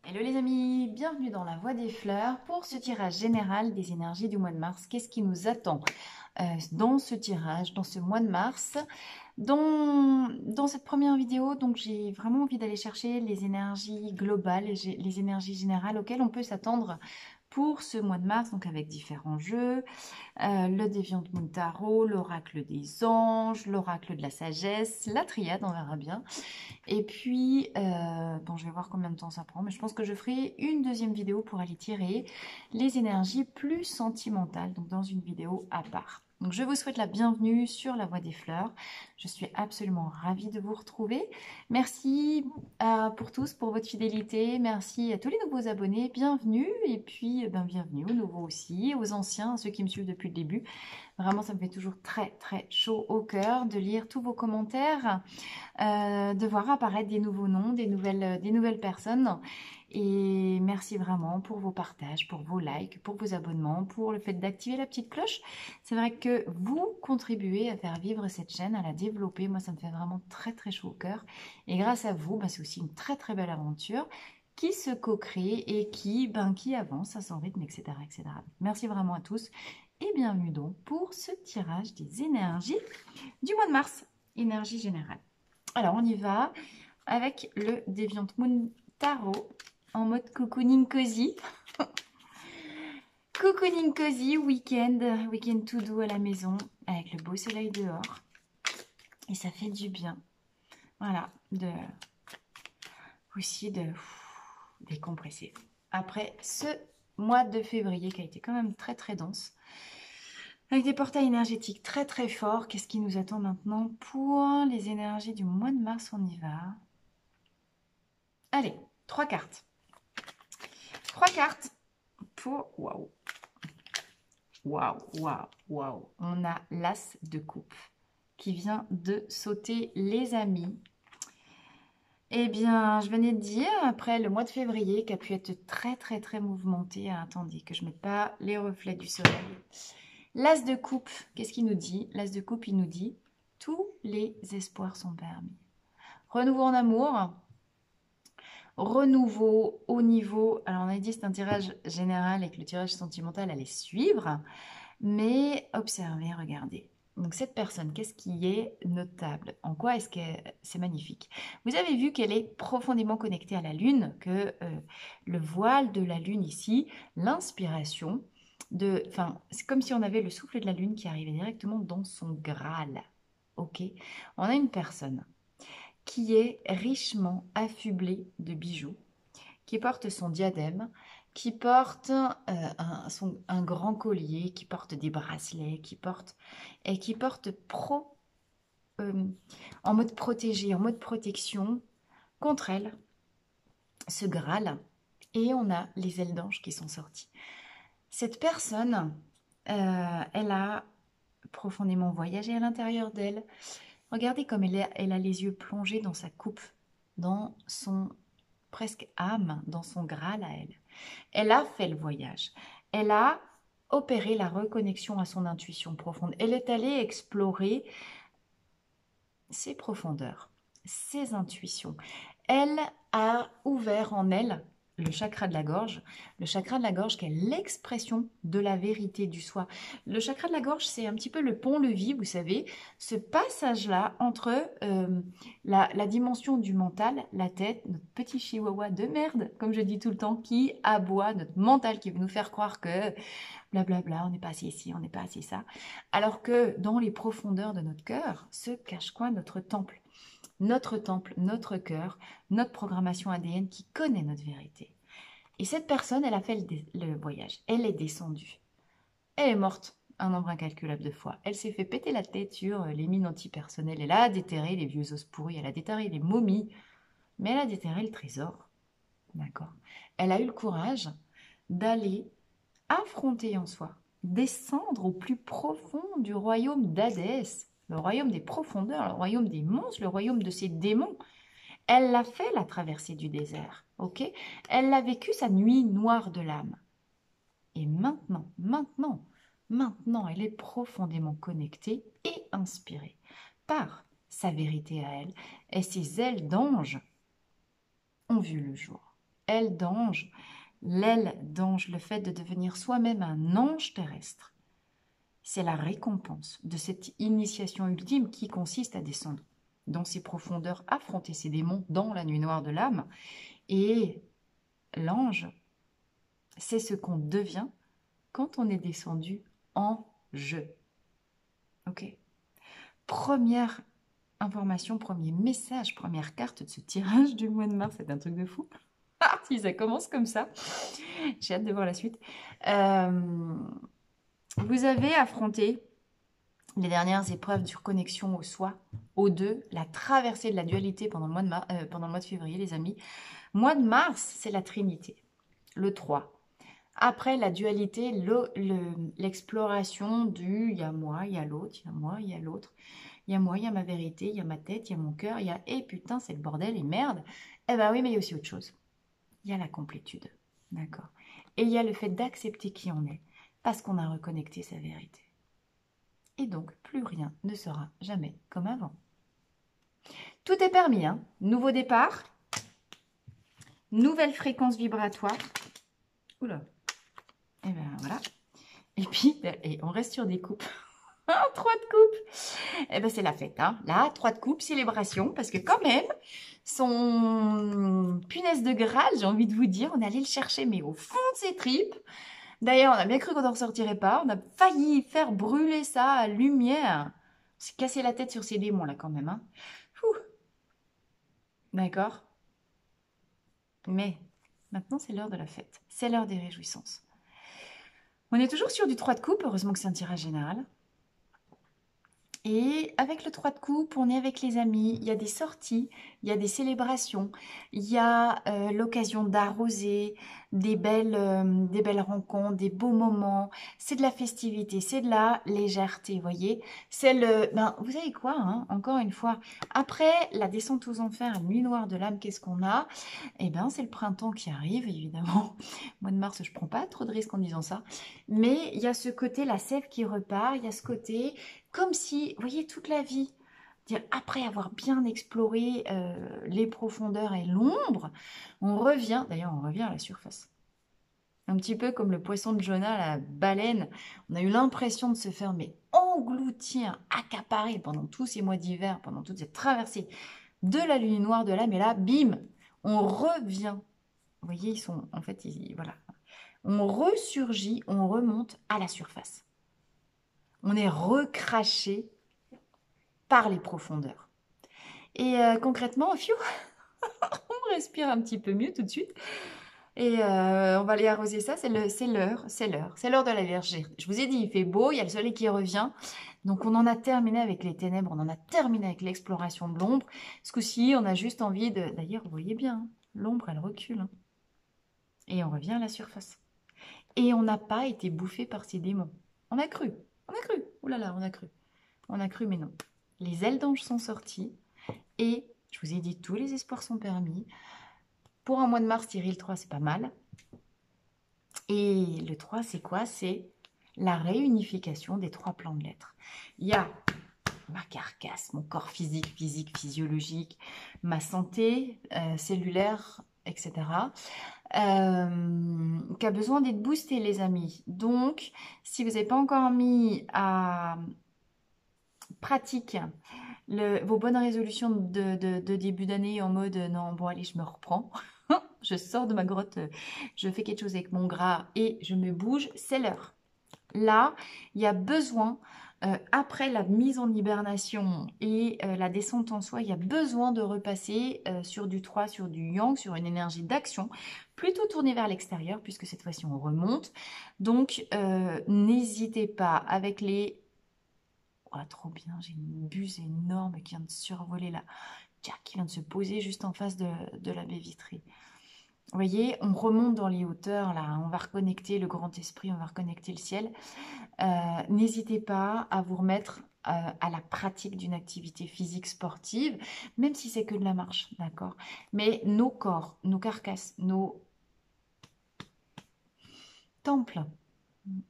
Hello les amis, bienvenue dans la Voie des Fleurs pour ce tirage général des énergies du mois de mars. Qu'est-ce qui nous attend dans ce tirage, dans ce mois de mars? Dans cette première vidéo, donc j'ai vraiment envie d'aller chercher les énergies globales, les énergies générales auxquelles on peut s'attendre pour ce mois de mars, donc avec différents jeux, le Deviant Moon Tarot, l'oracle des anges, l'oracle de la sagesse, la triade, on verra bien. Et puis, bon, je vais voir combien de temps ça prend, mais je pense que je ferai une deuxième vidéo pour aller tirer les énergies plus sentimentales, donc dans une vidéo à part. Donc, je vous souhaite la bienvenue sur la Voie des Fleurs. Je suis absolument ravie de vous retrouver. Merci pour tous, pour votre fidélité. Merci à tous les nouveaux abonnés. Bienvenue. Et puis, bienvenue aux nouveaux aussi, aux anciens, à ceux qui me suivent depuis le début. Vraiment, ça me fait toujours très, très chaud au cœur de lire tous vos commentaires, de voir apparaître des nouveaux noms, des nouvelles personnes. Et merci vraiment pour vos partages, pour vos likes, pour vos abonnements, pour le fait d'activer la petite cloche. C'est vrai que vous contribuez à faire vivre cette chaîne, à la développer. Moi, ça me fait vraiment très très chaud au cœur. Et grâce à vous, c'est aussi une très très belle aventure qui se co-crée et qui avance à son rythme, etc., etc. Merci vraiment à tous et bienvenue donc pour ce tirage des énergies du mois de mars, énergie générale. Alors, on y va avec le Deviant Moon Tarot en mode cocooning cozy. Cocooning cozy, week-end tout doux à la maison avec le beau soleil dehors. Et ça fait du bien. Voilà, aussi de décompresser. Après ce mois de février qui a été quand même très très dense, avec des portails énergétiques très très forts. Qu'est-ce qui nous attend maintenant pour les énergies du mois de mars? On y va. Allez, 3 cartes. 3 cartes pour... Waouh. Waouh, waouh, waouh. On a l'as de coupe qui vient de sauter, les amis. Eh bien, je venais de dire, après le mois de février, qui a pu être très, très, très mouvementé. Attendez, que je ne mette pas les reflets du soleil. L'as de coupe, qu'est-ce qu'il nous dit? L'as de coupe, il nous dit, tous les espoirs sont permis. Renouveau en amour. Renouveau au niveau, alors on a dit c'est un tirage général et que le tirage sentimental allait suivre, mais observez, regardez. Donc cette personne, qu'est-ce qui est notable? En quoi est-ce que c'est magnifique? Vous avez vu qu'elle est profondément connectée à la Lune, que le voile de la Lune ici, l'inspiration, c'est comme si on avait le souffle de la Lune qui arrivait directement dans son Graal. Ok? On a une personne qui est richement affublé de bijoux, qui porte son diadème, qui porte un grand collier, qui porte des bracelets, qui porte en mode protégé, en mode protection contre elle, ce Graal. Et on a les ailes d'ange qui sont sorties. Cette personne, elle a profondément voyagé à l'intérieur d'elle. Regardez comme elle a les yeux plongés dans sa coupe, dans son presque âme, dans son Graal à elle. Elle a fait le voyage. Elle a opéré la reconnexion à son intuition profonde. Elle est allée explorer ses profondeurs, ses intuitions. Elle a ouvert en elle le chakra de la gorge qui est l'expression de la vérité du soi. Le chakra de la gorge, c'est un petit peu le pont-levis, vous savez, ce passage-là entre la dimension du mental, la tête, notre petit chihuahua de merde, comme je dis tout le temps, qui aboie, notre mental qui veut nous faire croire que blablabla, on n'est pas assez ici, on n'est pas assez ça, alors que dans les profondeurs de notre cœur se cache quoi? Notre temple, notre cœur, notre programmation ADN qui connaît notre vérité. Et cette personne, elle a fait le voyage. Elle est descendue. Elle est morte un nombre incalculable de fois. Elle s'est fait péter la tête sur les mines antipersonnelles. Elle a déterré les vieux os pourris. Elle a déterré les momies. Mais elle a déterré le trésor. D'accord. Elle a eu le courage d'aller affronter en soi, descendre au plus profond du royaume d'Hadès, le royaume des profondeurs, le royaume des monstres, le royaume de ces démons. Elle l'a fait, la traversée du désert, ok? Elle l'a vécu, sa nuit noire de l'âme. Et maintenant, elle est profondément connectée et inspirée par sa vérité à elle. Et ses ailes d'ange ont vu le jour. aile d'ange, l'aile d'ange, le fait de devenir soi-même un ange terrestre, c'est la récompense de cette initiation ultime qui consiste à descendre dans ces profondeurs, affronter ces démons dans la nuit noire de l'âme. Et l'ange, c'est ce qu'on devient quand on est descendu en jeu. Ok. Première information, premier message, première carte de ce tirage du mois de mars, c'est un truc de fou. Ah, si ça commence comme ça, j'ai hâte de voir la suite. Vous avez affronté les dernières épreuves de connexion au soi, au deux, la traversée de la dualité pendant le mois de février, les amis. Mois de mars, c'est la Trinité, le 3. Après la dualité, l'exploration du il y a moi, il y a l'autre, il y a moi, il y a l'autre, il y a moi, il y a ma vérité, il y a ma tête, il y a mon cœur, il y a et putain, c'est le bordel et merde. Eh ben oui, mais il y a aussi autre chose. Il y a la complétude, d'accord. Et il y a le fait d'accepter qui on est, parce qu'on a reconnecté sa vérité. Et donc, plus rien ne sera jamais comme avant. Tout est permis, hein. Nouveau départ, nouvelle fréquence vibratoire. Oula. Et ben voilà. Et puis, et on reste sur des coupes. 3 de coupe. Et ben c'est la fête, hein. Là, 3 de coupe, célébration, parce que quand même, son punaise de Graal, j'ai envie de vous dire, on allait le chercher, mais au fond de ses tripes. D'ailleurs, on a bien cru qu'on n'en ressortirait pas. On a failli faire brûler ça à lumière. On s'est cassé la tête sur ces démons, là, quand même, hein. D'accord. Mais maintenant, c'est l'heure de la fête. C'est l'heure des réjouissances. On est toujours sur du 3 de coupe. Heureusement que c'est un tirage général. Et avec le 3 de coupe, on est avec les amis, il y a des sorties, il y a des célébrations, il y a l'occasion d'arroser, des belles rencontres, des beaux moments. C'est de la festivité, c'est de la légèreté, vous voyez. C'est le... Ben, vous savez quoi, hein, encore une fois, après la descente aux enfers, la nuit noire de l'âme, qu'est-ce qu'on a? Eh bien, c'est le printemps qui arrive, évidemment. Mois de mars, je ne prends pas trop de risques en disant ça. Mais il y a ce côté, la sève qui repart, il y a ce côté... Comme si, vous voyez, toute la vie, après avoir bien exploré les profondeurs et l'ombre, on revient, d'ailleurs on revient à la surface. Un petit peu comme le poisson de Jonah, la baleine, on a eu l'impression de se faire engloutir, accaparer pendant tous ces mois d'hiver, pendant toute cette traversée de la lune noire de l'âme, et là, bim, on revient. Vous voyez, ils sont, en fait, voilà. On ressurgit, on remonte à la surface. On est recraché par les profondeurs. Et concrètement, on respire un petit peu mieux tout de suite. Et on va aller arroser ça, c'est l'heure de la Vierge. Je vous ai dit, il fait beau, il y a le soleil qui revient. Donc on en a terminé avec les ténèbres, on en a terminé avec l'exploration de l'ombre. Ce coup-ci, on a juste envie de... D'ailleurs, vous voyez bien, hein, l'ombre, elle recule. Hein. Et on revient à la surface. Et on n'a pas été bouffé par ces démons. On a cru, ouh là là, on a cru. On a cru, mais non. Les ailes d'ange sont sorties et je vous ai dit, tous les espoirs sont permis. Pour un mois de mars, tirer le 3, c'est pas mal. Et le 3, c'est quoi? C'est la réunification des 3 plans de l'être. Il y a ma carcasse, mon corps physique, physiologique, ma santé cellulaire, etc. Qui a besoin d'être boosté, les amis. Donc, si vous n'avez pas encore mis à pratique vos bonnes résolutions de début d'année en mode non, bon allez, je me reprends, je sors de ma grotte, je fais quelque chose avec mon gras et je me bouge, c'est l'heure. Là, il y a besoin, après la mise en hibernation et la descente en soi, il y a besoin de repasser sur du 3, sur du yang, sur une énergie d'action, plutôt tournée vers l'extérieur, puisque cette fois-ci on remonte. Donc, n'hésitez pas avec les... Oh, trop bien, j'ai une buse énorme qui vient de survoler là, qui vient de se poser juste en face de la baie vitrée. Vous voyez, on remonte dans les hauteurs là, on va reconnecter le grand esprit, on va reconnecter le ciel. N'hésitez pas à vous remettre à la pratique d'une activité physique sportive, même si c'est que de la marche, d'accord? Mais nos corps, nos carcasses, nos temples,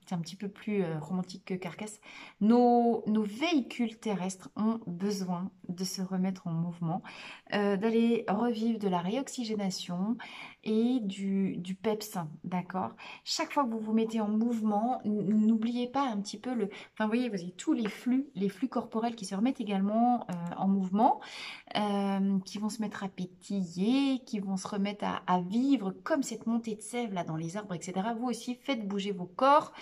C'est un petit peu plus romantique que Carcasse. Nos véhicules terrestres ont besoin de se remettre en mouvement, d'aller revivre de la réoxygénation et du PEPS, d'accord? Chaque fois que vous vous mettez en mouvement, n'oubliez pas un petit peu le... Enfin, vous avez tous les flux corporels qui se remettent également en mouvement, qui vont se mettre à pétiller, qui vont se remettre à vivre comme cette montée de sève là dans les arbres, etc. Vous aussi, faites bouger vos corps,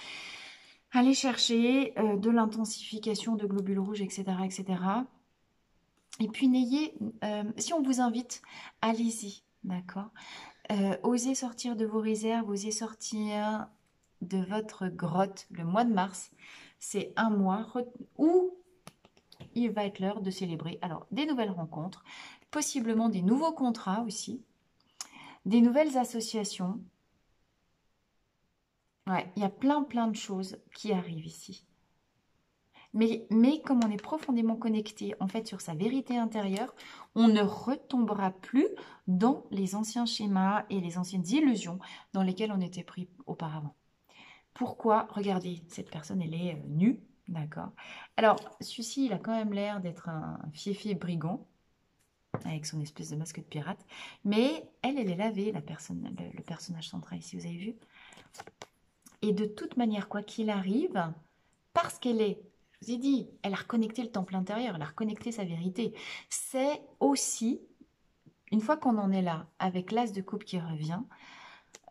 allez chercher de l'intensification de globules rouges, etc., etc. Et puis si on vous invite, allez-y, d'accord. Osez sortir de vos réserves, osez sortir de votre grotte. Le mois de mars, c'est un mois où il va être l'heure de célébrer alors des nouvelles rencontres, possiblement des nouveaux contrats aussi, des nouvelles associations. Ouais, il y a plein de choses qui arrivent ici. Mais comme on est profondément connecté en fait sur sa vérité intérieure, on ne retombera plus dans les anciens schémas et les anciennes illusions dans lesquelles on était pris auparavant. Pourquoi? Regardez, cette personne, elle est nue, d'accord? Alors, celui-ci, il a quand même l'air d'être un fiefé brigand, avec son espèce de masque de pirate. Mais elle est lavée, le personnage central ici, vous avez vu. Et de toute manière, quoi qu'il arrive, parce qu'elle est, je vous ai dit, elle a reconnecté le temple intérieur, elle a reconnecté sa vérité. C'est aussi, une fois qu'on en est là, avec l'as de coupe qui revient,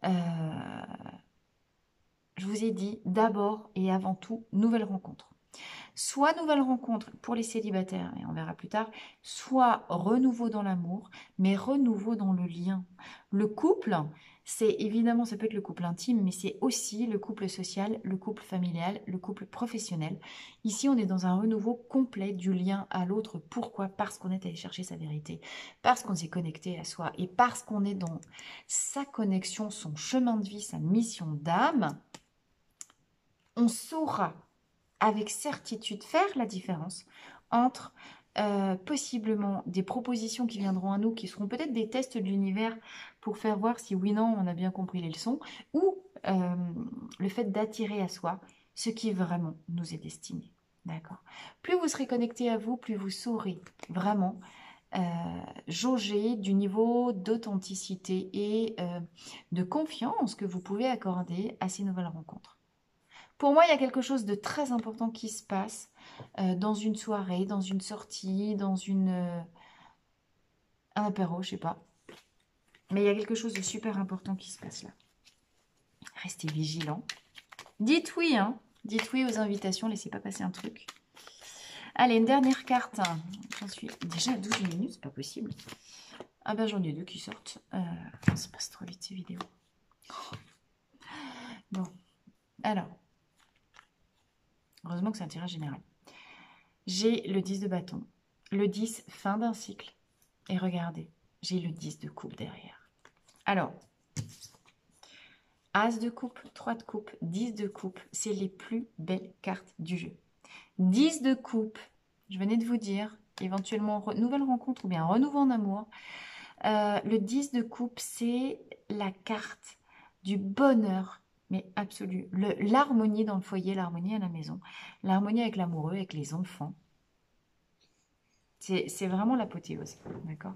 je vous ai dit, d'abord et avant tout, nouvelle rencontre. Soit nouvelle rencontre pour les célibataires, et on verra plus tard, soit renouveau dans l'amour, mais renouveau dans le lien. Le couple, c'est évidemment, ça peut être le couple intime, mais c'est aussi le couple social, le couple familial, le couple professionnel. Ici, on est dans un renouveau complet du lien à l'autre. Pourquoi? Parce qu'on est allé chercher sa vérité, parce qu'on s'est connecté à soi, et parce qu'on est dans sa connexion, son chemin de vie, sa mission d'âme. On saura avec certitude faire la différence entre possiblement des propositions qui viendront à nous, qui seront peut-être des tests de l'univers pour faire voir si oui, non, on a bien compris les leçons, ou le fait d'attirer à soi ce qui vraiment nous est destiné. D'accord. Plus vous serez connecté à vous, plus vous saurez vraiment jauger du niveau d'authenticité et de confiance que vous pouvez accorder à ces nouvelles rencontres. Pour moi, il y a quelque chose de très important qui se passe dans une soirée, dans une sortie, dans un apéro, je sais pas. Mais il y a quelque chose de super important qui se passe là. Restez vigilants. Dites oui, hein. Dites oui aux invitations, laissez pas passer un truc. Allez, une dernière carte. J'en suis déjà à 12 minutes, c'est pas possible. Ah ben j'en ai deux qui sortent. Ça se passe trop vite ces vidéos. Bon, alors. Heureusement que c'est un tirage général. J'ai le 10 de bâton. Le 10, fin d'un cycle. Et regardez, j'ai le 10 de coupe derrière. Alors, As de coupe, 3 de coupe, 10 de coupe, c'est les plus belles cartes du jeu. 10 de coupe, je venais de vous dire, éventuellement nouvelle rencontre ou bien renouveau en amour. Le 10 de coupe, c'est la carte du bonheur, mais absolu. L'harmonie dans le foyer, l'harmonie à la maison, l'harmonie avec l'amoureux, avec les enfants. C'est vraiment l'apothéose, d'accord?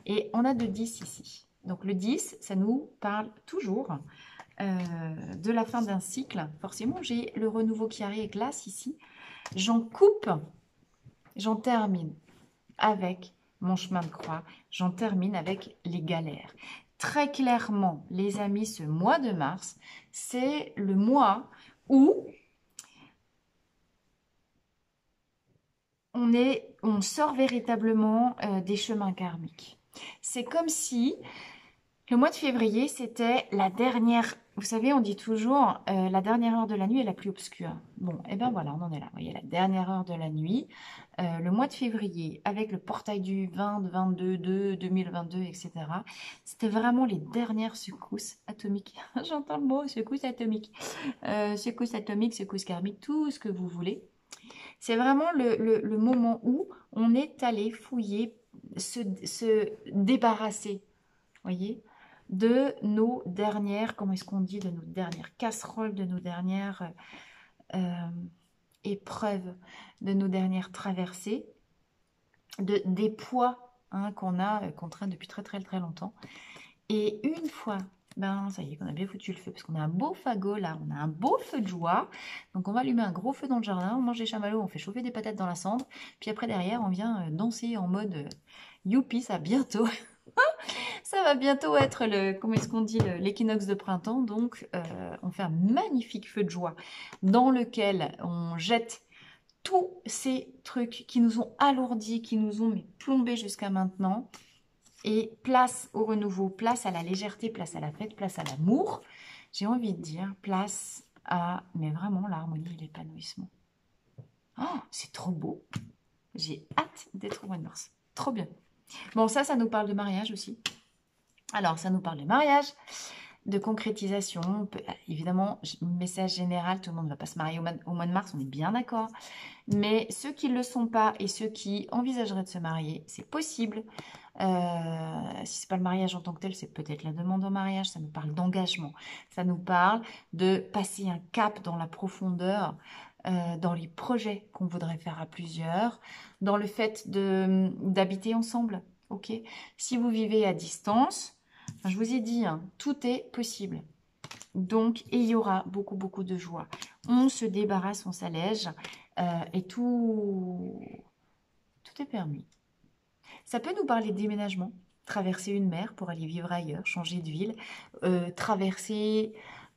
Et on a de 10 ici. Donc le 10, ça nous parle toujours de la fin d'un cycle. Forcément, j'ai le renouveau qui arrive avec l'as ici. J'en coupe, j'en termine avec mon chemin de croix. J'en termine avec les galères. Très clairement, les amis, ce mois de mars, c'est le mois où on sort véritablement des chemins karmiques. C'est comme si le mois de février, c'était la dernière... Vous savez, on dit toujours la dernière heure de la nuit est la plus obscure. Bon, et ben voilà, on en est là. Vous voyez, la dernière heure de la nuit, le mois de février, avec le portail du 20, 22, 2, 2022, etc. C'était vraiment les dernières secousses atomiques. J'entends le mot, secousse atomique. Secousse atomique, secousse karmique, tout ce que vous voulez. C'est vraiment le moment où on est allé fouiller, se débarrasser, voyez, de nos dernières, comment est-ce qu'on dit, de nos dernières casseroles, de nos dernières épreuves, de nos dernières traversées, des poids hein, qu'on traîne depuis très très très longtemps. Et une fois, ben ça y est, qu'on a bien foutu le feu, parce qu'on a un beau fagot là, on a un beau feu de joie. Donc on va allumer un gros feu dans le jardin, on mange des chamallows, on fait chauffer des patates dans la cendre. Puis après derrière, on vient danser en mode youpi, ça bientôt. Ça va bientôt être comment est-ce qu'on dit, l'équinoxe de printemps. Donc on fait un magnifique feu de joie dans lequel on jette tous ces trucs qui nous ont alourdis, qui nous ont plombés jusqu'à maintenant. Et place au renouveau, place à la légèreté, place à la fête, place à l'amour. J'ai envie de dire place à, mais vraiment, l'harmonie et l'épanouissement. Oh, c'est trop beau. J'ai hâte d'être au mois de mars. Trop bien. Bon, ça nous parle de mariage aussi. Alors, ça nous parle de mariage, de concrétisation. Évidemment, message général, tout le monde ne va pas se marier au mois de mars, on est bien d'accord. Mais ceux qui ne le sont pas et ceux qui envisageraient de se marier, c'est possible. Si ce n'est pas le mariage en tant que tel, c'est peut-être la demande en mariage. Ça nous parle d'engagement. Ça nous parle de passer un cap dans la profondeur, dans les projets qu'on voudrait faire à plusieurs, dans le fait d'habiter ensemble. Ok. Si vous vivez à distance, je vous ai dit, hein, tout est possible. Donc, et il y aura beaucoup, beaucoup de joie. On se débarrasse, on s'allège et tout est permis. Ça peut nous parler de déménagement, traverser une mer pour aller vivre ailleurs, changer de ville, traverser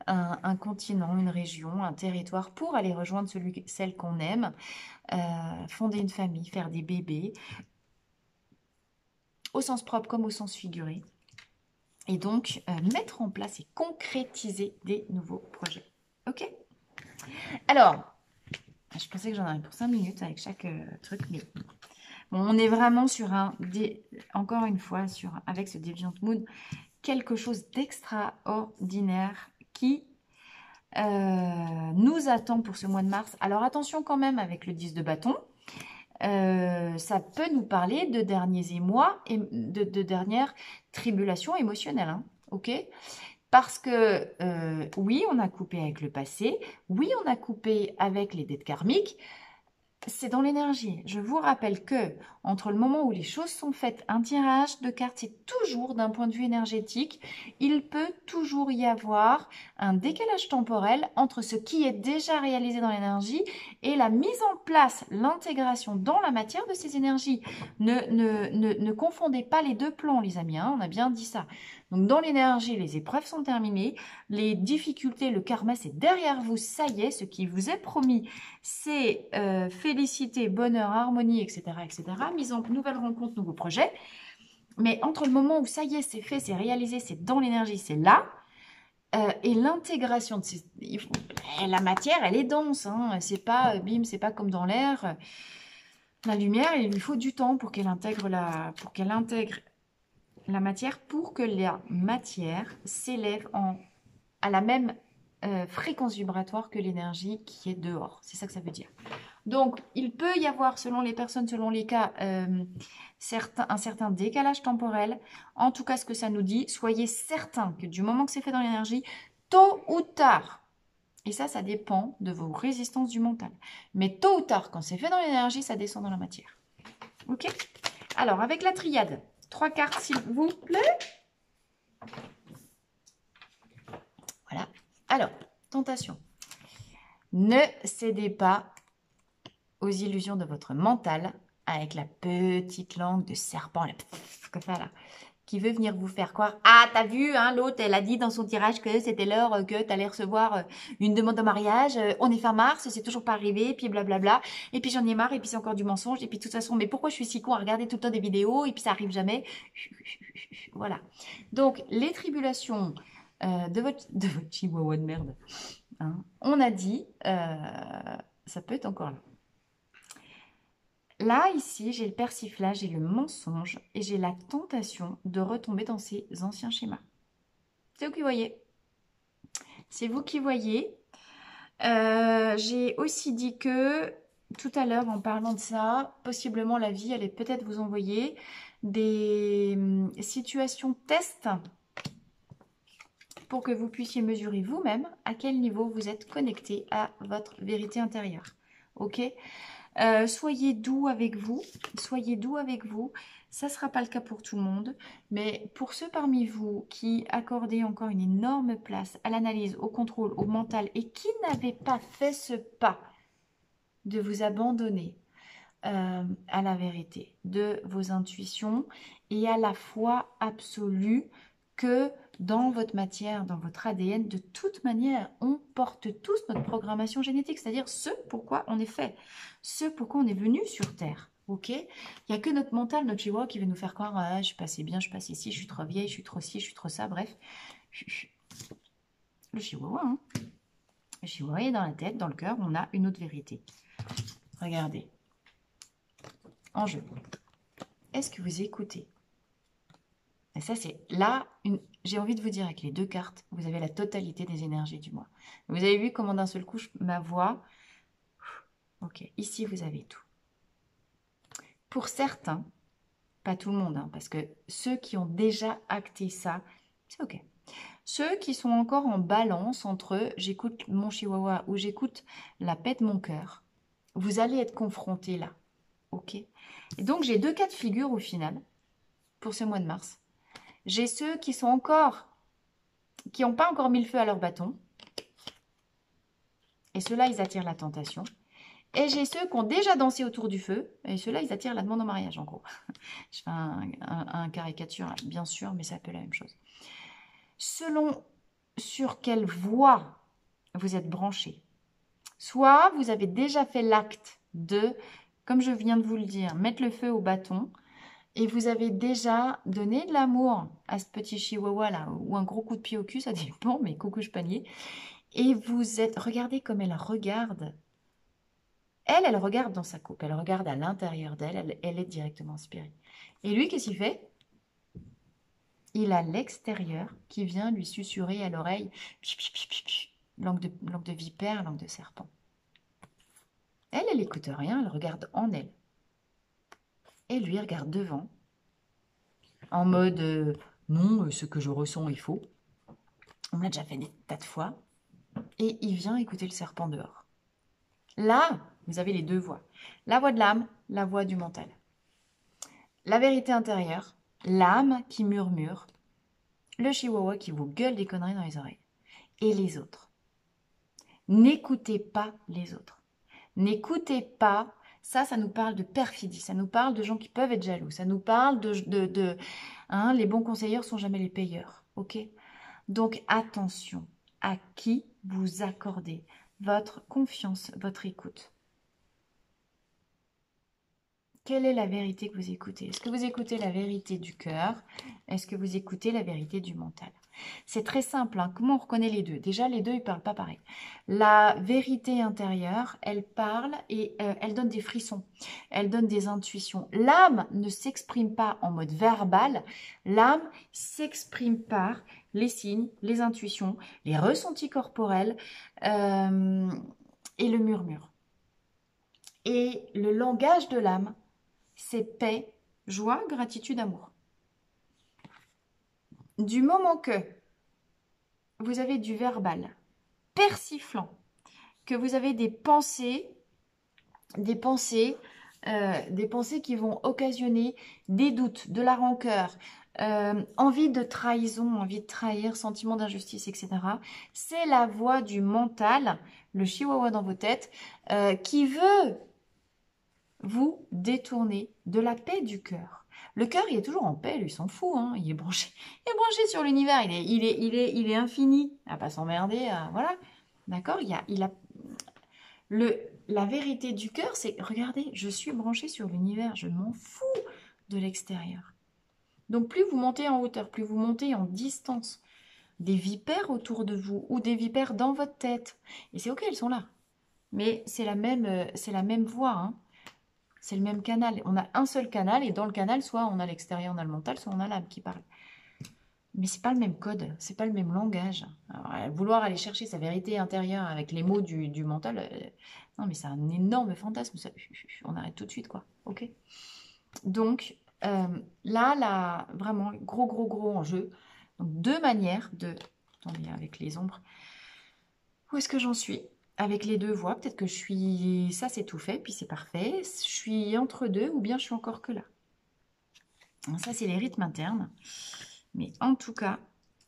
un continent, une région, un territoire pour aller rejoindre celle qu'on aime, fonder une famille, faire des bébés, au sens propre comme au sens figuré. Et donc, mettre en place et concrétiser des nouveaux projets. Ok? Alors, je pensais que j'en avais pour 5 minutes avec chaque truc, mais bon, on est vraiment sur encore une fois, avec ce Deviant Moon, quelque chose d'extraordinaire qui nous attend pour ce mois de mars. Alors attention quand même avec le 10 de bâton. Ça peut nous parler de derniers émois et de dernières tribulations émotionnelles. Hein, ok? Parce que oui, on a coupé avec le passé. Oui, on a coupé avec les dettes karmiques. C'est dans l'énergie. Je vous rappelle que entre le moment où les choses sont faites, un tirage de cartes, c'est toujours d'un point de vue énergétique, il peut toujours y avoir un décalage temporel entre ce qui est déjà réalisé dans l'énergie et la mise en place, l'intégration dans la matière de ces énergies. Ne confondez pas les deux plans, les amis, hein, on a bien dit ça. Donc dans l'énergie, les épreuves sont terminées, les difficultés, le karma, c'est derrière vous, ça y est, ce qui vous est promis, c'est félicité, bonheur, harmonie, etc., etc., mise en nouvelles rencontres, nouveaux projets. Mais entre le moment où ça y est, c'est fait, c'est réalisé, c'est dans l'énergie, c'est là, et l'intégration de la matière, elle est dense, hein, c'est pas bim, c'est pas comme dans l'air. La lumière, il lui faut du temps pour qu'elle intègre la matière, pour que la matière s'élève à la même fréquence vibratoire que l'énergie qui est dehors. C'est ça que ça veut dire. Donc, il peut y avoir, selon les personnes, selon les cas, un certain décalage temporel. En tout cas, ce que ça nous dit, soyez certains que du moment que c'est fait dans l'énergie, tôt ou tard, et ça dépend de vos résistances du mental. Mais tôt ou tard, quand c'est fait dans l'énergie, ça descend dans la matière. Ok? Alors, avec la triade, 3 cartes, s'il vous plaît. Voilà. Alors, tentation. Ne cédez pas aux illusions de votre mental avec la petite langue de serpent, comme ça là, qui veut venir vous faire croire. Ah, t'as vu, hein, l'autre, elle a dit dans son tirage que c'était l'heure que t'allais recevoir une demande de mariage. On est fin mars, c'est toujours pas arrivé, puis blablabla. Et puis j'en ai marre, et puis c'est encore du mensonge. Et puis de toute façon, mais pourquoi je suis si con à regarder tout le temps des vidéos, et puis ça arrive jamais. Voilà. Donc, les tribulations de votre chihuahua de merde, hein, on a dit, ça peut être encore là. Là, ici, j'ai le persiflage, j'ai le mensonge et j'ai la tentation de retomber dans ces anciens schémas. C'est vous qui voyez. C'est vous qui voyez. J'ai aussi dit que, tout à l'heure, en parlant de ça, possiblement la vie allait peut-être vous envoyer des situations test pour que vous puissiez mesurer vous-même à quel niveau vous êtes connecté à votre vérité intérieure. Ok? Soyez doux avec vous. Soyez doux avec vous. Ça ne sera pas le cas pour tout le monde. Mais pour ceux parmi vous qui accordez encore une énorme place à l'analyse, au contrôle, au mental et qui n'avaient pas fait ce pas de vous abandonner à la vérité, de vos intuitions et à la foi absolue que dans votre matière, dans votre ADN, de toute manière, on porte tous notre programmation génétique, c'est-à-dire ce pourquoi on est fait, ce pourquoi on est venu sur Terre. Ok? Il n'y a que notre mental, notre chihuahua qui veut nous faire croire ah, je suis pas assez bien, je suis pas assez ici, je suis trop vieille, je suis trop ci, je suis trop ça, bref. Le chihuahua, hein. Le chihuahua est dans la tête, dans le cœur, on a une autre vérité. Regardez. En jeu. Est-ce que vous écoutez? Et ça, c'est là, j'ai envie de vous dire, avec les deux cartes, vous avez la totalité des énergies du mois. Vous avez vu comment d'un seul coup, ma voix... Ok, ici, vous avez tout. Pour certains, pas tout le monde, hein, parce que ceux qui ont déjà acté ça, c'est ok. Ceux qui sont encore en balance entre j'écoute mon chihuahua ou j'écoute la paix de mon cœur, vous allez être confrontés là. Ok. Et donc, j'ai deux cas de figure au final pour ce mois de mars. J'ai ceux qui sont encore, qui n'ont pas encore mis le feu à leur bâton. Et ceux-là, ils attirent la tentation. Et j'ai ceux qui ont déjà dansé autour du feu. Et ceux-là, ils attirent la demande en mariage, en gros. Je fais un caricature, bien sûr, mais c'est un peu la même chose. Selon sur quelle voie vous êtes branché. Soit vous avez déjà fait l'acte de, comme je viens de vous le dire, mettre le feu au bâton. Et vous avez déjà donné de l'amour à ce petit chihuahua là, ou un gros coup de pied au cul, ça dépend, mais coucou panier. Et vous êtes, regardez comme elle regarde. Elle regarde dans sa coupe, elle regarde à l'intérieur d'elle, elle est directement inspirée. Et lui, qu'est-ce qu'il fait? Il a l'extérieur qui vient lui susurrer à l'oreille, langue de vipère, langue de serpent. Elle n'écoute rien, elle regarde en elle. Et lui, il regarde devant, en mode non, ce que je ressens est faux. On l'a déjà fait des tas de fois. Et il vient écouter le serpent dehors. Là, vous avez les deux voix. La voix de l'âme, la voix du mental. La vérité intérieure, l'âme qui murmure, le chihuahua qui vous gueule des conneries dans les oreilles. Et les autres. N'écoutez pas les autres. N'écoutez pas, ça nous parle de perfidie, ça nous parle de gens qui peuvent être jaloux, ça nous parle de les bons conseillers sont jamais les payeurs, ok? Donc attention à qui vous accordez votre confiance, votre écoute. Quelle est la vérité que vous écoutez? Est-ce que vous écoutez la vérité du cœur? Est-ce que vous écoutez la vérité du mental? C'est très simple, hein. Comment on reconnaît les deux? Déjà, les deux, ils ne parlent pas pareil. La vérité intérieure, elle parle et elle donne des frissons. Elle donne des intuitions. L'âme ne s'exprime pas en mode verbal. L'âme s'exprime par les signes, les intuitions, les ressentis corporels et le murmure. Et le langage de l'âme, c'est paix, joie, gratitude, amour. Du moment que vous avez du verbal persiflant, que vous avez des pensées qui vont occasionner des doutes, de la rancœur, envie de trahison, envie de trahir, sentiment d'injustice, etc. C'est la voix du mental, le chihuahua dans vos têtes, qui veut vous détourner de la paix du cœur. Le cœur, il est toujours en paix, lui, il s'en fout, hein. Il est branché sur l'univers, il est infini. À pas s'emmerder, voilà. D'accord. La vérité du cœur, c'est, regardez, je suis branché sur l'univers, je m'en fous de l'extérieur. Donc plus vous montez en hauteur, plus vous montez en distance des vipères autour de vous ou des vipères dans votre tête. Et c'est ok, elles sont là. Mais c'est la même voix, hein. C'est le même canal. On a un seul canal et dans le canal, soit on a l'extérieur, on a le mental, soit on a l'âme qui parle. Mais c'est pas le même code, c'est pas le même langage. Alors, vouloir aller chercher sa vérité intérieure avec les mots du mental, non mais c'est un énorme fantasme. Ça, on arrête tout de suite, quoi. Ok. Donc là, vraiment gros enjeu. Donc deux manières de Attendez, avec les ombres. Où est-ce que j'en suis? Avec les deux voies, peut-être que je suis... Ça, c'est tout fait, puis c'est parfait. Je suis entre deux, ou bien je suis encore que là. Ça, c'est les rythmes internes. Mais en tout cas,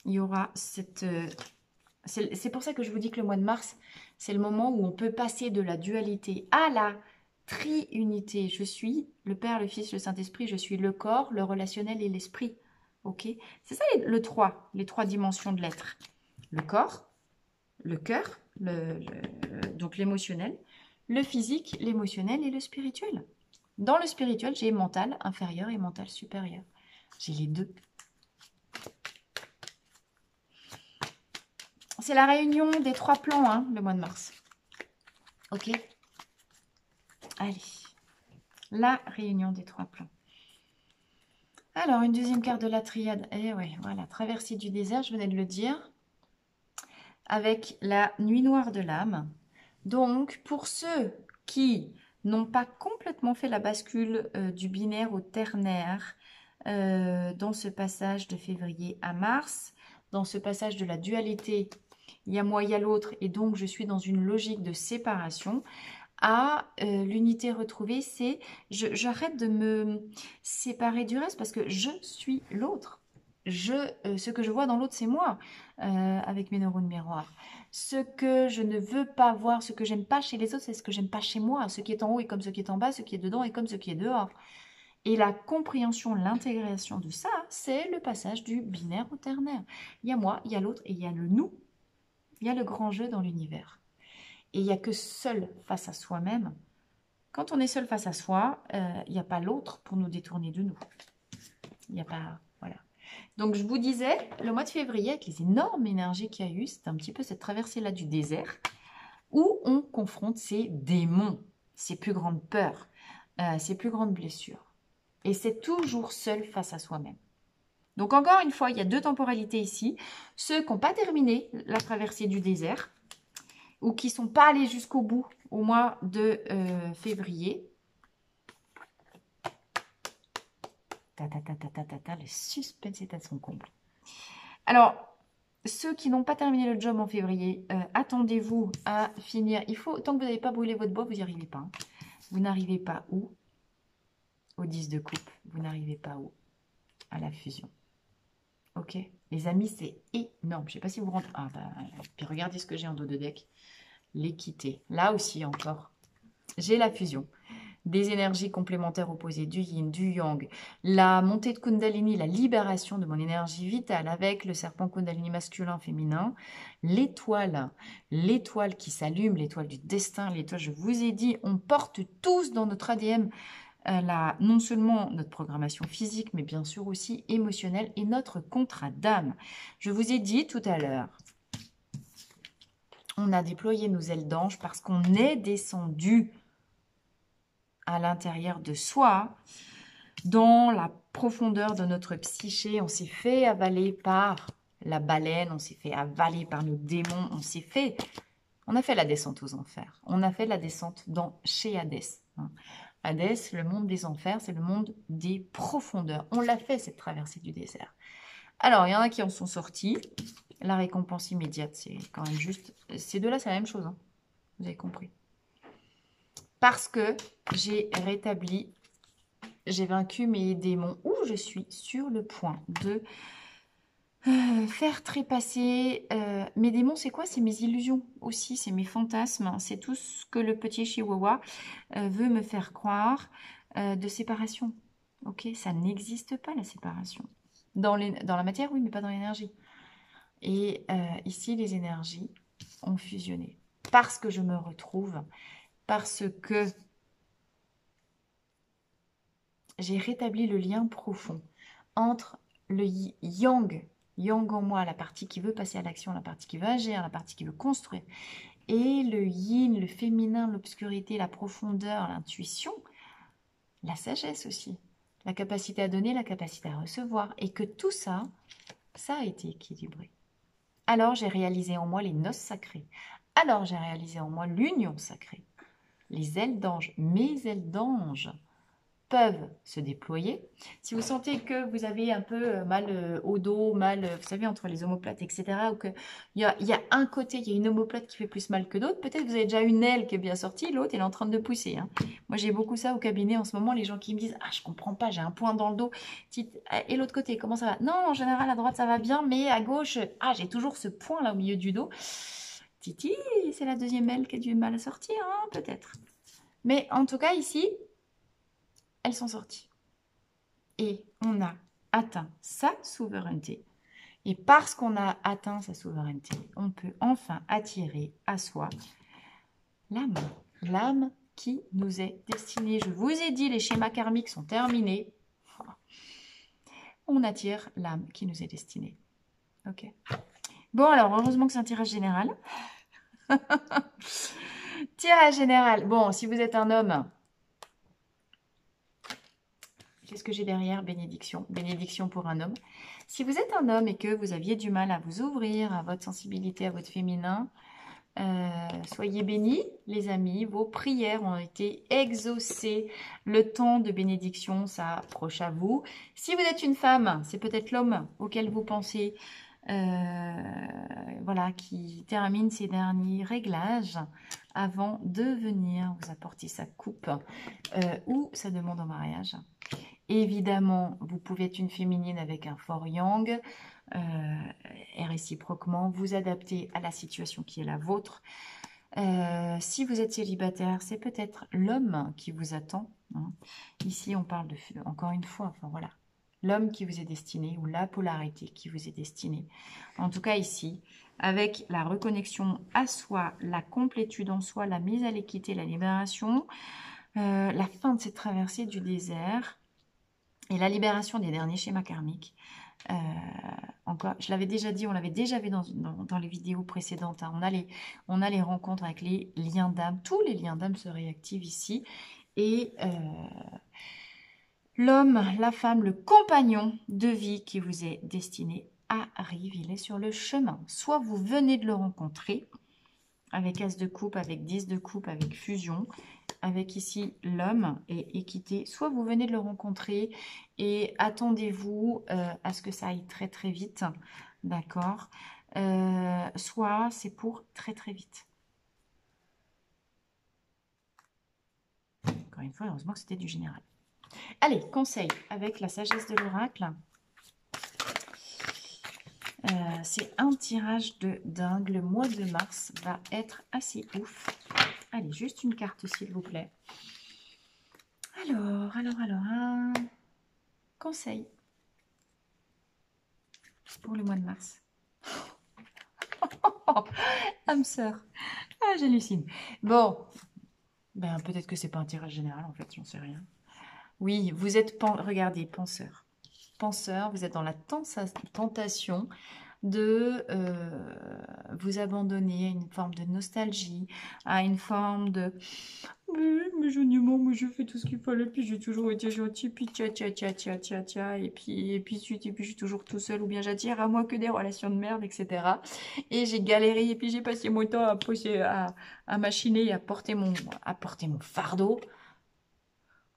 il y aura cette... C'est pour ça que je vous dis que le mois de mars, c'est le moment où on peut passer de la dualité à la triunité. Je suis le Père, le Fils, le Saint-Esprit. Je suis le corps, le relationnel et l'esprit. Ok? C'est ça les 3, les 3 dimensions de l'être. Le corps, le cœur, donc l'émotionnel, le physique, l'émotionnel et le spirituel. Dans le spirituel, j'ai mental inférieur et mental supérieur. J'ai les deux. C'est la réunion des 3 plans, hein, le mois de mars. Ok? Allez. La réunion des 3 plans. Alors, une deuxième carte de la triade. Eh ouais, voilà, traversée du désert, je venais de le dire. Avec la nuit noire de l'âme. Donc, pour ceux qui n'ont pas complètement fait la bascule du binaire au ternaire dans ce passage de février à mars, dans ce passage de la dualité, il y a moi, il y a l'autre, et donc je suis dans une logique de séparation, à l'unité retrouvée, c'est j'arrête de me séparer du reste parce que je suis l'autre. Ce que je vois dans l'autre, c'est moi, avec mes neurones miroirs. Ce que je ne veux pas voir, ce que j'aime pas chez les autres, c'est ce que j'aime pas chez moi. Ce qui est en haut est comme ce qui est en bas, ce qui est dedans est comme ce qui est dehors. Et la compréhension, l'intégration de ça, c'est le passage du binaire au ternaire. Il y a moi, il y a l'autre et il y a le nous. Il y a le grand jeu dans l'univers. Et il n'y a que seul face à soi-même. Quand on est seul face à soi, il n'y a pas l'autre pour nous détourner de nous. Il n'y a pas... Voilà. Donc, je vous disais, le mois de février, avec les énormes énergies qu'il y a eu, c'est un petit peu cette traversée-là du désert, où on confronte ses démons, ses plus grandes peurs, ses plus grandes blessures. Et c'est toujours seul face à soi-même. Donc, encore une fois, il y a 2 temporalités ici. Ceux qui n'ont pas terminé la traversée du désert, ou qui ne sont pas allés jusqu'au bout au mois de février. Le suspense est à son comble. Alors, ceux qui n'ont pas terminé le job en février, attendez-vous à finir. Il faut, tant que vous n'avez pas brûlé votre bois, vous n'y arrivez pas. Hein. Vous n'arrivez pas où? Au 10 de coupe. Vous n'arrivez pas où? À la fusion. Ok? Les amis, c'est énorme. Je ne sais pas si vous rentrez. Ah, bah, puis regardez ce que j'ai en dos de deck. L'équité. Là aussi, encore. J'ai la fusion. Des énergies complémentaires opposées, du yin, du yang, la montée de Kundalini, la libération de mon énergie vitale avec le serpent Kundalini masculin, féminin, l'étoile qui s'allume, l'étoile du destin, l'étoile, je vous ai dit, on porte tous dans notre ADN non seulement notre programmation physique, mais bien sûr aussi émotionnelle et notre contrat d'âme. Je vous ai dit tout à l'heure, on a déployé nos ailes d'ange parce qu'on est descendu à l'intérieur de soi, dans la profondeur de notre psyché. On s'est fait avaler par la baleine, on s'est fait avaler par nos démons, on a fait la descente aux enfers. On a fait la descente chez Hadès. Hadès, le monde des enfers, c'est le monde des profondeurs. On l'a fait, cette traversée du désert. Alors, il y en a qui en sont sortis. La récompense immédiate, c'est quand même juste... Ces deux-là, c'est la même chose. Hein. Vous avez compris. Parce que j'ai rétabli, j'ai vaincu mes démons, ou je suis sur le point de faire trépasser mes démons. C'est quoi? C'est mes illusions aussi, c'est mes fantasmes, c'est tout ce que le petit chihuahua veut me faire croire de séparation. Ok, ça n'existe pas la séparation. Dans la matière, oui, mais pas dans l'énergie. Et ici, les énergies ont fusionné. Parce que je me retrouve, parce que j'ai rétabli le lien profond entre le yang en moi, la partie qui veut passer à l'action, la partie qui veut agir, la partie qui veut construire, et le yin, le féminin, l'obscurité, la profondeur, l'intuition, la sagesse aussi, la capacité à donner, la capacité à recevoir, et que tout ça, ça a été équilibré. Alors j'ai réalisé en moi les noces sacrées. Alors j'ai réalisé en moi l'union sacrée. Les ailes d'ange, mes ailes d'ange, peuvent se déployer. Si vous sentez que vous avez un peu mal au dos, mal, vous savez, entre les omoplates, etc., ou qu'il y a un côté, il y a une omoplate qui fait plus mal que d'autres, peut-être que vous avez déjà une aile qui est bien sortie, l'autre, elle est en train de pousser. Hein. Moi, j'ai beaucoup ça au cabinet en ce moment, les gens qui me disent « Ah, je comprends pas, j'ai un point dans le dos. Et l'autre côté, comment ça va ?» Non, en général, à droite, ça va bien, mais à gauche, ah, j'ai toujours ce point là au milieu du dos. Titi, c'est la deuxième aile qui a du mal à sortir, hein, peut-être. Mais en tout cas, ici, elles sont sorties. Et on a atteint sa souveraineté. Et parce qu'on a atteint sa souveraineté, on peut enfin attirer à soi l'âme. L'âme qui nous est destinée. Je vous ai dit, les schémas karmiques sont terminés. On attire l'âme qui nous est destinée. Ok. Bon, alors, heureusement que c'est un tirage général. Tirage général. Bon, si vous êtes un homme, qu'est-ce que j'ai derrière? Bénédiction. Bénédiction pour un homme. Si vous êtes un homme et que vous aviez du mal à vous ouvrir à votre sensibilité, à votre féminin, soyez bénis, les amis. Vos prières ont été exaucées. Le temps de bénédiction s'approche à vous. Si vous êtes une femme, c'est peut-être l'homme auquel vous pensez, voilà, qui termine ses derniers réglages avant de venir vous apporter sa coupe ou sa demande en mariage. Évidemment, vous pouvez être une féminine avec un fort yang et réciproquement vous adapter à la situation qui est la vôtre. Si vous êtes célibataire, c'est peut-être l'homme qui vous attend. Hein. Ici, on parle de, encore une fois, enfin voilà, l'homme qui vous est destiné ou la polarité qui vous est destinée. En tout cas ici, avec la reconnexion à soi, la complétude en soi, la mise à l'équité, la libération, la fin de cette traversée du désert et la libération des derniers schémas karmiques. Encore, je l'avais déjà dit, on l'avait déjà vu dans les vidéos précédentes. Hein. On a les rencontres avec les liens d'âme. Tous les liens d'âme se réactivent ici. Et l'homme, la femme, le compagnon de vie qui vous est destiné arrive. Il est sur le chemin. Soit vous venez de le rencontrer avec As de coupe, avec 10 de coupe, avec fusion, avec ici l'homme et équité. Soit vous venez de le rencontrer et attendez-vous à ce que ça aille très très vite, d'accord, soit c'est pour très très vite. Encore une fois, heureusement que c'était du général. Allez, conseil avec la sagesse de l'oracle. C'est un tirage de dingue. Le mois de mars va être assez ouf. Allez, juste une carte, s'il vous plaît. Alors, un conseil pour le mois de mars. Âme sœur. Ah, j'hallucine. Bon, ben, peut-être que c'est pas un tirage général, en fait, j'en sais rien. Oui, vous êtes, regardez, penseur. Penseur, vous êtes dans la tentation de vous abandonner à une forme de nostalgie, à une forme de mais je fais tout ce qu'il fallait, puis j'ai toujours été gentil, puis tcha, et puis je suis toujours tout seul, ou bien j'attire à moi que des relations de merde, etc. Et j'ai galéré, et puis j'ai passé mon temps à machiner, à porter mon fardeau.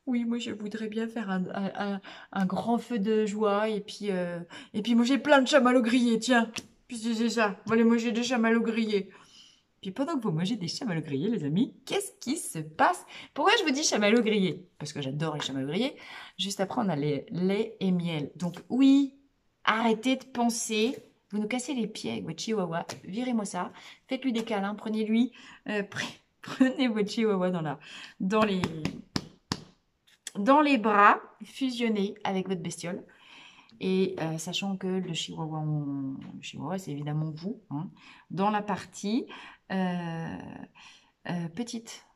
Oui, moi je voudrais bien faire un grand feu de joie, et puis moi j'ai plein de chamallows grillés, tiens, puis c'est ça, allez manger des chamallows grillés. Puis pendant que vous mangez des chamallows grillés, les amis, qu'est-ce qui se passe? Pourquoi je vous dis chamallows grillés? Parce que j'adore les chamallows grillés. Juste après, on a les lait et miel. Donc oui, arrêtez de penser. Vous nous cassez les pieds avec votre chihuahua. Virez-moi ça. Faites-lui des câlins. Prenez-lui. Prenez votre chihuahua dans les bras. Fusionnez avec votre bestiole. Et sachant que le chihuahua c'est évidemment vous, hein, dans la partie petite.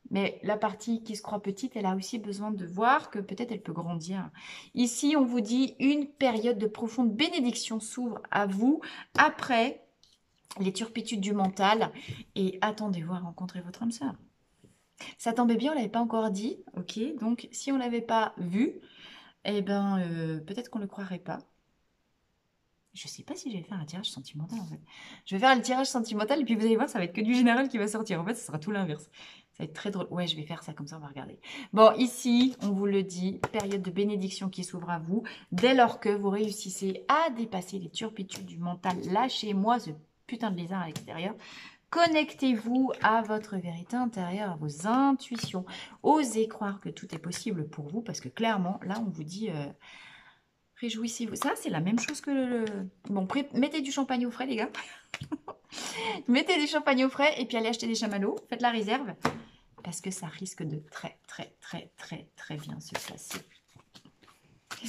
Mais la partie qui se croit petite, elle a aussi besoin de voir que peut-être elle peut grandir. Ici, on vous dit une période de profonde bénédiction s'ouvre à vous après les turpitudes du mental. Et attendez-vous à rencontrer votre âme sœur. Ça tombait bien, on ne l'avait pas encore dit. Ok, donc si on ne l'avait pas vu, eh ben, peut-être qu'on ne le croirait pas. Je ne sais pas si je vais faire un tirage sentimental en fait. Je vais faire le tirage sentimental et puis vous allez voir, ça va être que du général qui va sortir. En fait, ce sera tout l'inverse. va être très drôle. Ouais, je vais faire ça comme ça, on va regarder. Bon, ici, on vous le dit, période de bénédiction qui s'ouvre à vous. Dès lors que vous réussissez à dépasser les turpitudes du mental, lâchez-moi ce putain de lézard à l'extérieur. Connectez-vous à votre vérité intérieure, à vos intuitions. Osez croire que tout est possible pour vous, parce que clairement, là, on vous dit... réjouissez-vous. Ça, c'est la même chose que le... Bon, mettez du champagne au frais, les gars. Mettez des champagnes au frais et puis allez acheter des chamallows. Faites la réserve. Parce que ça risque de très bien se passer.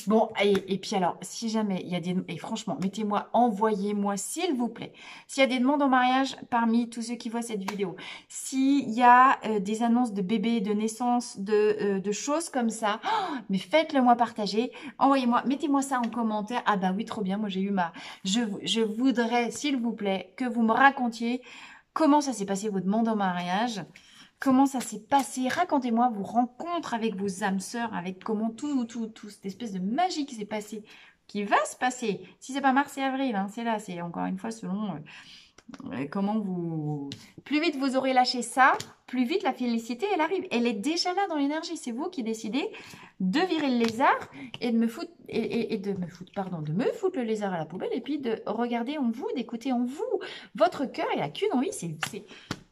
Bon, et puis alors, si jamais il y a des... Et franchement, mettez-moi, envoyez-moi, s'il vous plaît. S'il y a des demandes en mariage parmi tous ceux qui voient cette vidéo, s'il y a des annonces de bébés, de naissance, de choses comme ça, oh, mais faites-le moi partager. Envoyez-moi, mettez-moi ça en commentaire. Ah bah oui, trop bien, moi j'ai eu ma... Je voudrais, s'il vous plaît, que vous me racontiez comment ça s'est passé vos demandes en mariage. Comment ça s'est passé? Racontez-moi vos rencontres avec vos âmes sœurs, avec comment tout cette espèce de magie qui s'est passée, qui va se passer. Si c'est pas mars et avril, hein, c'est là, c'est encore une fois selon comment vous... Plus vite vous aurez lâché ça, plus vite la félicité, elle arrive. Elle est déjà là dans l'énergie. C'est vous qui décidez de virer le lézard et de me foutre, de me foutre le lézard à la poubelle et puis de regarder en vous, d'écouter en vous. Votre cœur, il a qu'une envie,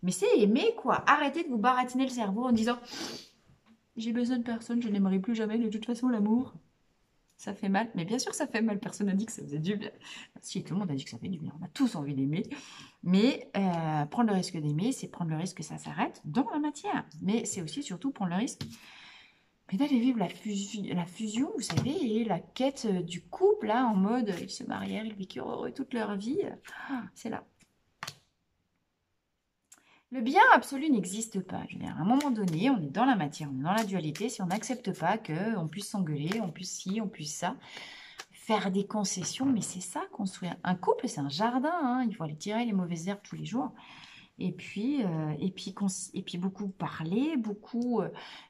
mais c'est aimer, quoi. Arrêtez de vous baratiner le cerveau en disant « J'ai besoin de personne, je n'aimerai plus jamais. De toute façon, l'amour, ça fait mal. » Mais bien sûr, ça fait mal. Personne n'a dit que ça faisait du bien. Si, tout le monde a dit que ça fait du bien. On a tous envie d'aimer. Mais prendre le risque d'aimer, c'est prendre le risque que ça s'arrête dans la matière. Mais c'est aussi, surtout, prendre le risque d'aller vivre la fusion, vous savez, et la quête du couple, là, en mode ils se marièrent, ils vécurent heureux toute leur vie. C'est là. Le bien absolu n'existe pas. Je veux dire, à un moment donné, on est dans la matière, on est dans la dualité. Si on n'accepte pas qu'on puisse s'engueuler, on puisse ci, on puisse ça, faire des concessions, mais c'est ça, construire. Un couple, c'est un jardin, hein. Il faut aller tirer les mauvaises herbes tous les jours. Et puis beaucoup parler, beaucoup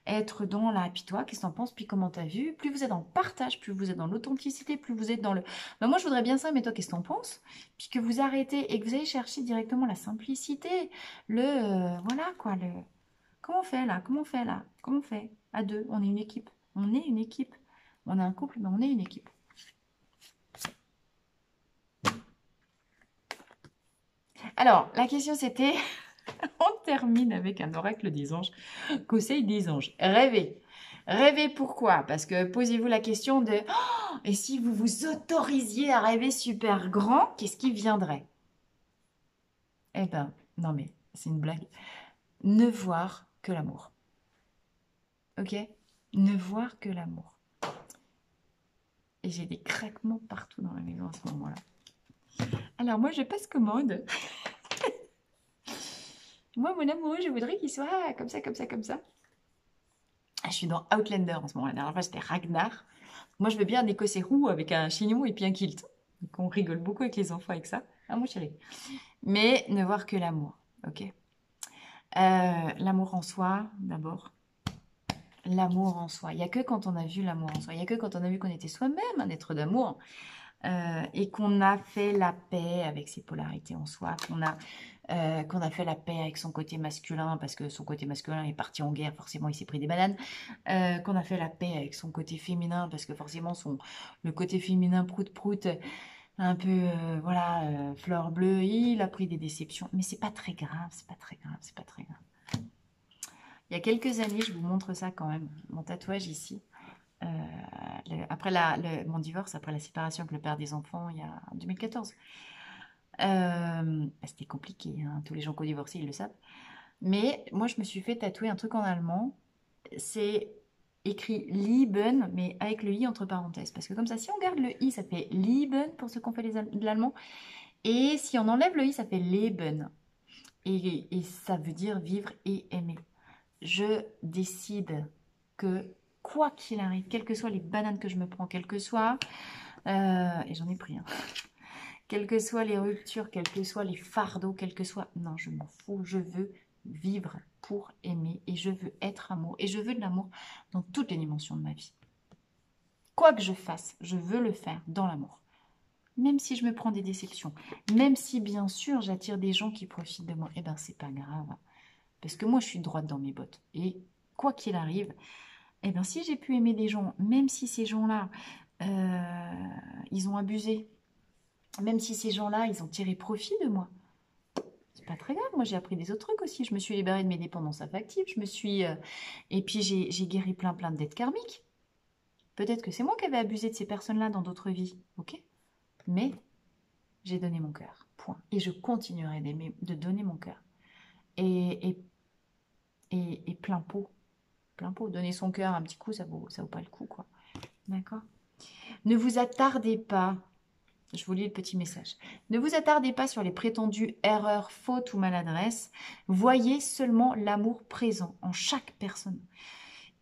être dans la... Puis toi, qu'est-ce que t'en penses? Puis comment t'as vu? Plus vous êtes dans le partage, plus vous êtes dans l'authenticité, plus vous êtes dans le... Ben moi, je voudrais bien ça, mais toi, qu'est-ce que t'en penses? Puis que vous arrêtez et que vous allez chercher directement la simplicité, voilà, quoi, le... Comment on fait, là? Comment on fait, là? Comment on fait? À deux, on est une équipe. On est une équipe. On est un couple, mais on est une équipe. Alors, la question, c'était... On termine avec un oracle des anges. Conseil des anges. Rêvez. Rêvez pourquoi? Parce que posez-vous la question de oh, et si vous vous autorisiez à rêver super grand, qu'est-ce qui viendrait? Eh ben, non mais, c'est une blague. Ne voir que l'amour. Ok? Ne voir que l'amour. Et j'ai des craquements partout dans la maison à ce moment-là. Alors moi, je passe commande. Moi, mon amoureux, je voudrais qu'il soit comme ça, comme ça, comme ça. Je suis dans Outlander en ce moment. La dernière fois, c'était Ragnar. Moi, je veux bien un écossais roux avec un chignon et puis un kilt. Donc, on rigole beaucoup avec les enfants avec ça. Ah, moi, chérie. Mais ne voir que l'amour, ok? L'amour en soi, d'abord. L'amour en soi. Il n'y a que quand on a vu l'amour en soi. Il n'y a que quand on a vu qu'on était soi-même un être d'amour. Et qu'on a fait la paix avec ses polarités en soi, qu'on a fait la paix avec son côté masculin, parce que son côté masculin est parti en guerre, forcément il s'est pris des bananes, qu'on a fait la paix avec son côté féminin, parce que forcément le côté féminin prout-prout, un peu, voilà, fleur bleue, il a pris des déceptions, mais c'est pas très grave, c'est pas très grave, c'est pas très grave. Il y a quelques années, je vous montre ça quand même, mon tatouage ici, après mon divorce, après la séparation avec le père des enfants, il y a en 2014. C'était compliqué, hein, tous les gens qui ont divorcé, ils le savent. Mais moi, je me suis fait tatouer un truc en allemand. C'est écrit Lieben, mais avec le i entre parenthèses. Parce que comme ça, si on garde le i, ça fait Lieben pour ceux qui ont fait de l'allemand. Et si on enlève le i, ça fait Leben. Et ça veut dire vivre et aimer. Je décide que quoi qu'il arrive, quelles que soient les bananes que je me prends, quelles que soient, et j'en ai pris, hein, quelles que soient les ruptures, quels que soient les fardeaux, quels que soient, non, je m'en fous, je veux vivre pour aimer et je veux être amour et je veux de l'amour dans toutes les dimensions de ma vie. Quoi que je fasse, je veux le faire dans l'amour. Même si je me prends des déceptions, même si bien sûr j'attire des gens qui profitent de moi, eh ben c'est pas grave. Parce que moi, je suis droite dans mes bottes. Et quoi qu'il arrive, eh bien, si j'ai pu aimer des gens, même si ces gens-là, ils ont abusé, même si ces gens-là, ils ont tiré profit de moi, c'est pas très grave. Moi, j'ai appris des autres trucs aussi. Je me suis libérée de mes dépendances affectives. Je me suis... et puis, j'ai guéri plein de dettes karmiques. Peut-être que c'est moi qui avais abusé de ces personnes-là dans d'autres vies. Ok? Mais j'ai donné mon cœur. Point. Et je continuerai de donner mon cœur. Et, et plein pot. Plein pot. Donner son cœur un petit coup, ça vaut pas le coup, quoi. D'accord? Ne vous attardez pas. Je vous lis le petit message. Ne vous attardez pas sur les prétendues erreurs, fautes ou maladresses. Voyez seulement l'amour présent en chaque personne,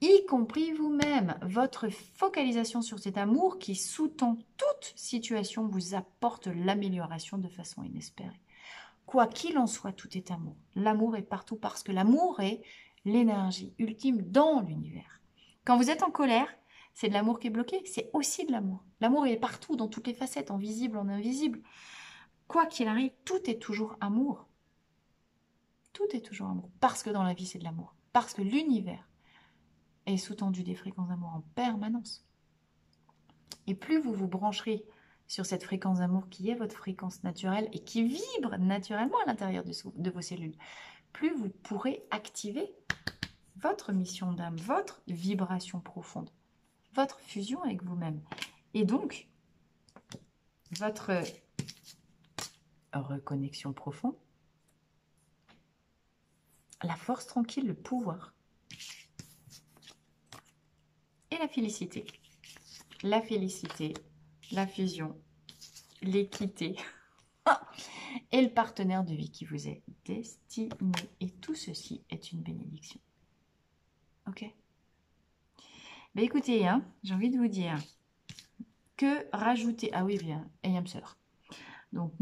y compris vous-même. Votre focalisation sur cet amour qui sous-tend toute situation vous apporte l'amélioration de façon inespérée. Quoi qu'il en soit, tout est amour. L'amour est partout parce que l'amour est l'énergie ultime dans l'univers. Quand vous êtes en colère, c'est de l'amour qui est bloqué, c'est aussi de l'amour. L'amour est partout, dans toutes les facettes, en visible, en invisible. Quoi qu'il arrive, tout est toujours amour. Tout est toujours amour. Parce que dans la vie, c'est de l'amour. Parce que l'univers est sous-tendu des fréquences d'amour en permanence. Et plus vous vous brancherez sur cette fréquence d'amour qui est votre fréquence naturelle et qui vibre naturellement à l'intérieur de vos cellules, plus vous pourrez activer votre mission d'âme, votre vibration profonde, votre fusion avec vous-même. Et donc, votre reconnexion profonde, la force tranquille, le pouvoir et la félicité. La félicité, la fusion, l'équité et le partenaire de vie qui vous est destiné. Et tout ceci est une bénédiction. Ok? Ben écoutez, hein, j'ai envie de vous dire que rajouter... Ah oui, bien, et âme sœur. Donc,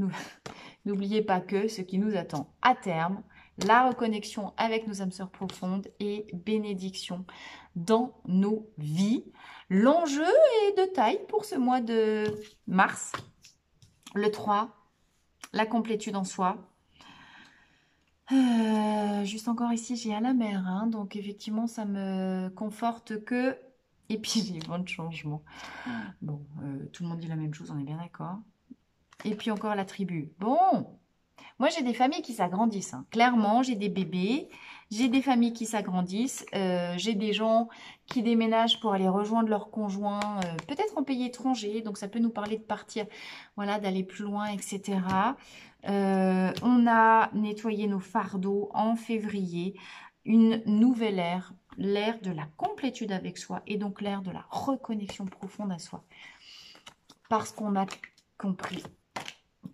n'oubliez pas que ce qui nous attend à terme, la reconnexion avec nos âmes sœurs profondes et bénédiction dans nos vies. L'enjeu est de taille pour ce mois de mars. Le 3, la complétude en soi. Juste encore ici, j'ai à la mer, hein, donc effectivement, ça me conforte que... Et puis, j'ai vent de changement. Bon, tout le monde dit la même chose, on est bien d'accord. Et puis encore la tribu. Bon, moi, j'ai des familles qui s'agrandissent. Hein. Clairement, j'ai des bébés, j'ai des familles qui s'agrandissent, j'ai des gens qui déménagent pour aller rejoindre leur conjoint, peut-être en pays étranger, donc ça peut nous parler de partir, voilà, d'aller plus loin, etc. On a nettoyé nos fardeaux en février, une nouvelle ère, l'ère de la complétude avec soi et donc l'ère de la reconnexion profonde à soi. Parce qu'on a compris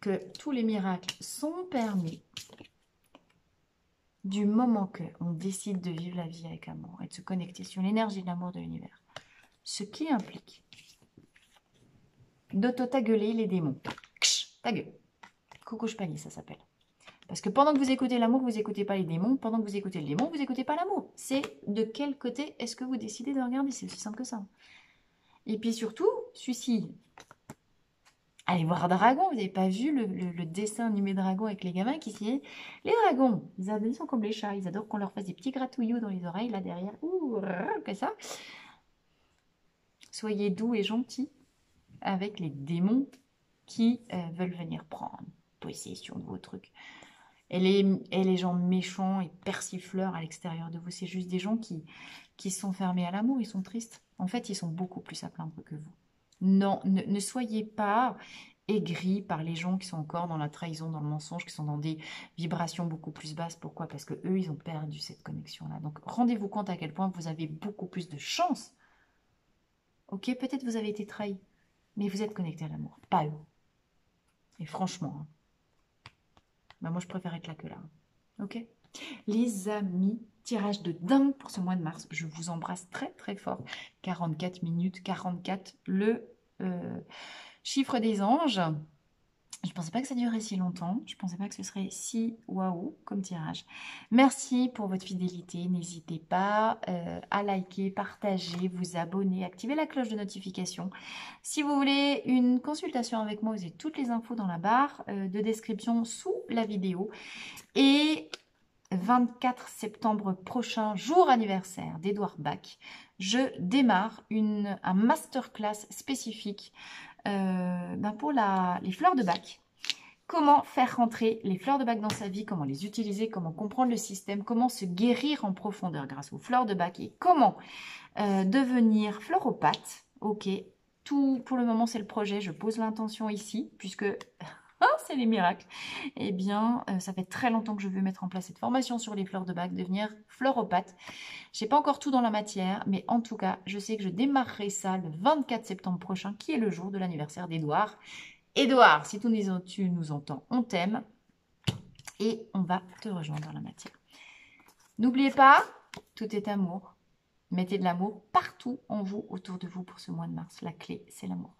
que tous les miracles sont permis du moment qu'on décide de vivre la vie avec amour et de se connecter sur l'énergie de l'amour de l'univers. Ce qui implique d'auto-tagueuler les démons. Ta gueule. Coucou panier, ça s'appelle. Parce que pendant que vous écoutez l'amour, vous n'écoutez pas les démons. Pendant que vous écoutez le démon, vous n'écoutez pas l'amour. C'est de quel côté est-ce que vous décidez de regarder. C'est aussi simple que ça. Et puis surtout, celui-ci... Allez voir Dragon, vous n'avez pas vu le dessin animé Dragon avec les gamins qui disent les dragons, ils sont comme les chats, ils adorent qu'on leur fasse des petits gratouilloux dans les oreilles, là derrière, ouh, que ça. Soyez doux et gentils avec les démons qui veulent venir prendre possession de vos trucs. Et les gens méchants et persifleurs à l'extérieur de vous, c'est juste des gens qui sont fermés à l'amour, ils sont tristes. En fait, ils sont beaucoup plus à plaindre que vous. Non, ne soyez pas aigris par les gens qui sont encore dans la trahison, dans le mensonge, qui sont dans des vibrations beaucoup plus basses. Pourquoi? Parce que eux, ils ont perdu cette connexion-là. Donc, rendez-vous compte à quel point vous avez beaucoup plus de chance. Ok, peut-être vous avez été trahi, mais vous êtes connecté à l'amour, pas eux. Et franchement, hein, bah moi, je préfère être là que là. Ok? Les amis, tirage de dingue pour ce mois de mars. Je vous embrasse très très fort. 44 minutes, 44, le chiffre des anges. Je ne pensais pas que ça durerait si longtemps. Je ne pensais pas que ce serait si waouh comme tirage. Merci pour votre fidélité. N'hésitez pas à liker, partager, vous abonner, activer la cloche de notification. Si vous voulez une consultation avec moi, vous avez toutes les infos dans la barre de description sous la vidéo. Et 24 septembre prochain, jour anniversaire d'Edouard Bach, je démarre un masterclass spécifique pour les fleurs de Bach. Comment faire rentrer les fleurs de Bach dans sa vie, comment les utiliser, comment comprendre le système, comment se guérir en profondeur grâce aux fleurs de Bach et comment devenir fleuropathe. Ok, tout pour le moment c'est le projet, je pose l'intention ici puisque c'est les miracles. Eh bien, ça fait très longtemps que je veux mettre en place cette formation sur les fleurs de Bach, devenir fleuropathe. Je n'ai pas encore tout dans la matière, mais en tout cas, je sais que je démarrerai ça le 24 septembre prochain, qui est le jour de l'anniversaire d'Edouard. Edouard, si tu nous entends, on t'aime et on va te rejoindre dans la matière. N'oubliez pas, tout est amour. Mettez de l'amour partout en vous, autour de vous pour ce mois de mars. La clé, c'est l'amour.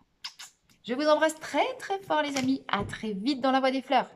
Je vous embrasse très très fort les amis. À très vite dans la voie des fleurs.